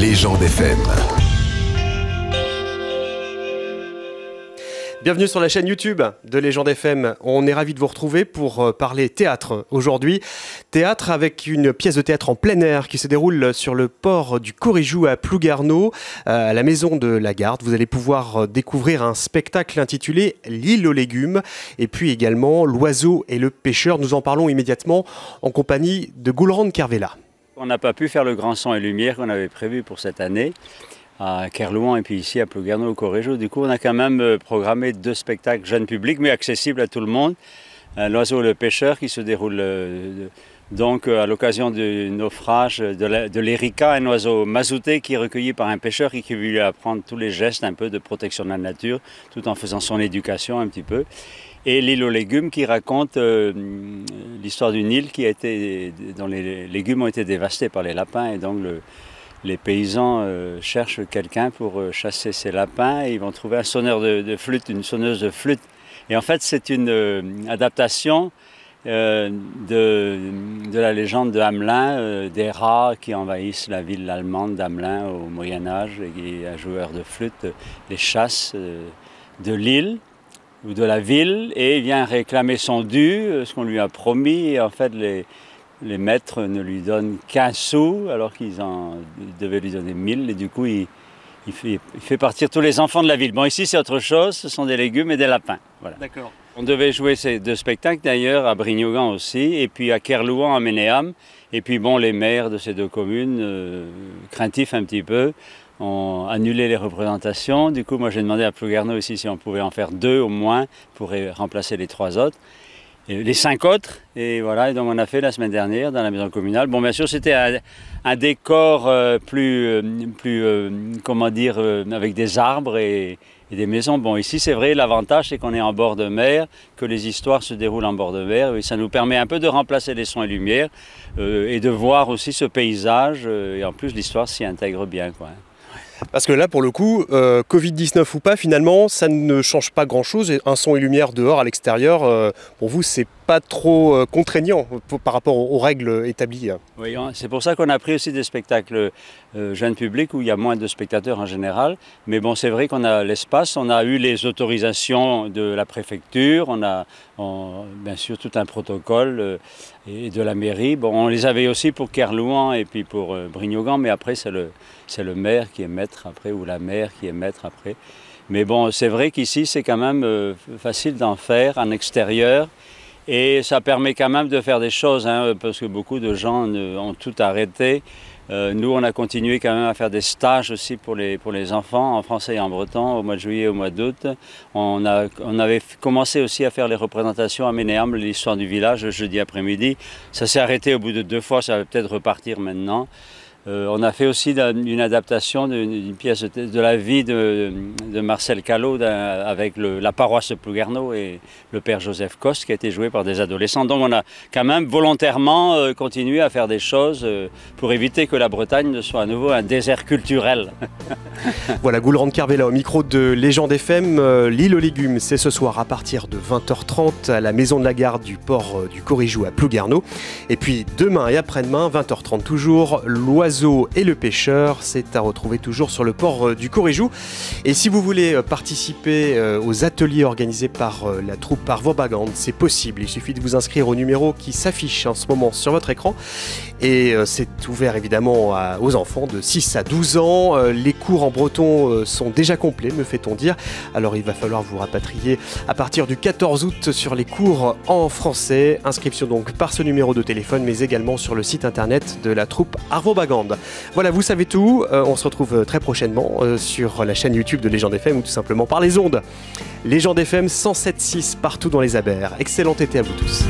Légende FM. Bienvenue sur la chaîne YouTube de Légende FM. On est ravis de vous retrouver pour parler théâtre aujourd'hui. Théâtre avec une pièce de théâtre en plein air qui se déroule sur le port du Coréjou à Plouguerneau, à la maison de la Garde. Vous allez pouvoir découvrir un spectacle intitulé L'île aux légumes et puis également L'oiseau et le pêcheur. Nous en parlons immédiatement en compagnie de Goulrand Kervella. On n'a pas pu faire le grand son et lumière qu'on avait prévu pour cette année à Kerlouan et puis ici à Plouguerneau au Coréjou. Du coup, on a quand même programmé 2 spectacles jeunes publics, mais accessibles à tout le monde. L'oiseau et le pêcheur qui se déroule donc à l'occasion du naufrage de l'Erika, un oiseau mazouté qui est recueilli par un pêcheur et qui veut lui apprendre tous les gestes un peu de protection de la nature, tout en faisant son éducation un petit peu. Et L'île aux légumes qui raconte l'histoire d'une île dont les légumes ont été dévastés par les lapins et donc les paysans cherchent quelqu'un pour chasser ces lapins et ils vont trouver un sonneur de flûte, une sonneuse de flûte. Et en fait, c'est une adaptation de la légende de Hamelin, des rats qui envahissent la ville allemande d'Hamelin au Moyen-Âge et un joueur de flûte les chasse de l'île ou de la ville et il vient réclamer son dû, ce qu'on lui a promis. Et en fait, les maîtres ne lui donnent qu'un sou alors qu'ils devaient lui donner 1000 et du coup il fait partir tous les enfants de la ville. Bon, ici c'est autre chose, ce sont des légumes et des lapins. Voilà. D'accord. On devait jouer ces 2 spectacles d'ailleurs à Brignogan aussi et puis à Kerlouan à Ménéam. Et puis bon, les maires de ces 2 communes, craintifs un petit peu, ont annulé les représentations. Du coup, moi j'ai demandé à Plouguerneau ici si on pouvait en faire 2 au moins pour remplacer les 3 autres. Les 5 autres, et voilà, et donc on a fait la semaine dernière dans la maison communale. Bon, bien sûr, c'était un décor comment dire, avec des arbres et des maisons. Bon, ici, c'est vrai, l'avantage, c'est qu'on est en bord de mer, que les histoires se déroulent en bord de mer, et ça nous permet un peu de remplacer les sons et lumières, et de voir aussi ce paysage, et en plus, l'histoire s'y intègre bien, quoi. Parce que là, pour le coup, Covid-19 ou pas, finalement, ça ne change pas grand-chose. Un son et lumière dehors, à l'extérieur, pour vous, c'est pas trop contraignant par rapport aux règles établies. Oui, c'est pour ça qu'on a pris aussi des spectacles jeunes publics où il y a moins de spectateurs en général. Mais bon, c'est vrai qu'on a l'espace, on a eu les autorisations de la préfecture, on a bien sûr tout un protocole et de la mairie. Bon, on les avait aussi pour Kerlouan et puis pour Brignogan, mais après c'est le maire qui est maître après ou la maire qui est maître après. Mais bon, c'est vrai qu'ici c'est quand même facile d'en faire en extérieur. Et ça permet quand même de faire des choses, hein, parce que beaucoup de gens ont tout arrêté. Nous, on a continué quand même à faire des stages aussi pour les enfants, en français et en breton, au mois de juillet et au mois d'août. On avait commencé aussi à faire les représentations à Ménéam, l'histoire du village, le jeudi après-midi. Ça s'est arrêté au bout de 2 fois, ça va peut-être repartir maintenant. On a fait aussi une adaptation d'une pièce de la vie de Marcel Callot avec la paroisse de Plouguerneau et le père Joseph Coste qui a été joué par des adolescents. Donc on a quand même volontairement continué à faire des choses pour éviter que la Bretagne ne soit à nouveau un désert culturel. Voilà, Goulrand Kervella au micro de Légende FM. L'île aux légumes, c'est ce soir à partir de 20h30 à la maison de la Garde du port du Coréjou à Plouguerneau. Et puis demain et après-demain, 20h30 toujours, L'oiseau et le pêcheur, c'est à retrouver toujours sur le port du Coréjou. Et si vous voulez participer aux ateliers organisés par la troupe Arvo Bagand, c'est possible. Il suffit de vous inscrire au numéro qui s'affiche en ce moment sur votre écran. Et c'est ouvert évidemment aux enfants de 6 à 12 ans. Les cours en breton sont déjà complets, me fait-on dire. Alors il va falloir vous rapatrier à partir du 14 août sur les cours en français. Inscription donc par ce numéro de téléphone, mais également sur le site internet de la troupe Arvo Bagand. Voilà, vous savez tout. On se retrouve très prochainement sur la chaîne YouTube de Légende FM ou tout simplement par les ondes. Légende FM 107.6 partout dans les Abers. Excellent été à vous tous.